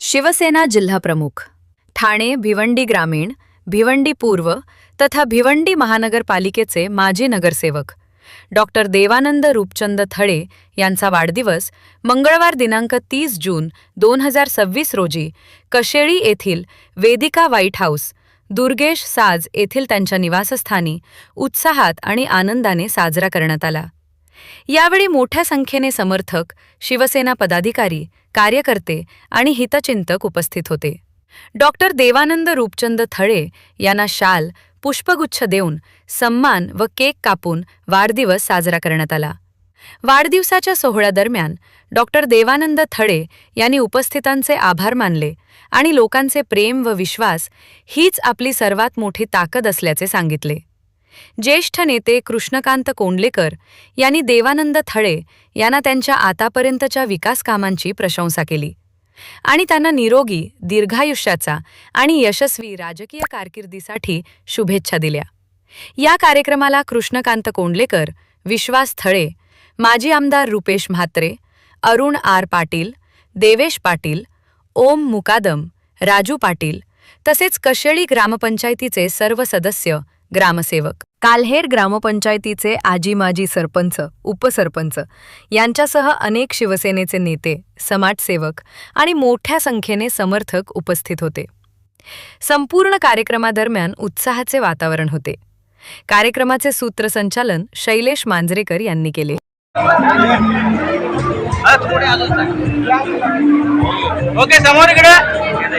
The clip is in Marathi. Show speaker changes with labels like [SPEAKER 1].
[SPEAKER 1] शिवसेना जिल्हाप्रमुख ठाणे, भिवंडी ग्रामीण, भिवंडी पूर्व तथा भिवंडी महानगरपालिकेचे माजी नगरसेवक डॉक्टर देवानंद रूपचंद थळे यांचा वाढदिवस मंगळवार दिनांक 30 जून 2026 रोजी कशेळी येथील वेदिका व्हाईट हाऊस, दुर्गेश साज येथील त्यांच्या निवासस्थानी उत्साहात आणि आनंदाने साजरा करण्यात आला। यावेळी मोठ्या संख्येने समर्थक, शिवसेना पदाधिकारी, कार्यकर्ते आणि हितचिंतक उपस्थित होते। डॉक्टर देवानंद रूपचंद थळे यांना शाल, पुष्पगुच्छ देऊन सन्मान व केक कापून वाढदिवस साजरा करण्यात आला। वाढदिवसाच्या सोहळ्यादरम्यान डॉक्टर देवानंद थळे यांनी उपस्थितांचे आभार मानले आणि लोकांचे प्रेम व विश्वास हीच आपली सर्वात मोठी ताकद असल्याचे सांगितले। ज्येष्ठ नेते कृष्णकांत कोंडलेकर यांनी देवानंद थळे यांना त्यांच्या आतापर्यंतच्या विकास कामांची प्रशंसा केली आणि त्यांना निरोगी, दीर्घायुष्याचा आणि यशस्वी राजकीय कारकिर्दीसाठी शुभेच्छा दिल्या। या कार्यक्रमाला कृष्णकांत कोंडलेकर, विश्वास थळे, माजी आमदार रुपेश म्हात्रे, अरुण आर पाटील, देवेश पाटील, ओम मुकादम, राजू पाटील तसेच कशेळी ग्रामपंचायतीचे सर्व सदस्य, ग्रामसेवक, काल्हेर ग्रामपंचायतीचे आजी माजी सरपंच, उपसरपंच यांच्यासह अनेक शिवसेनेचे नेते, समाजसेवक आणि मोठ्या संख्येने समर्थक उपस्थित होते। संपूर्ण कार्यक्रमादरम्यान उत्साहाचे वातावरण होते। कार्यक्रमाचे सूत्रसंचालन शैलेश मांजरेकर यांनी केले।
[SPEAKER 2] ओके, समोर इकडे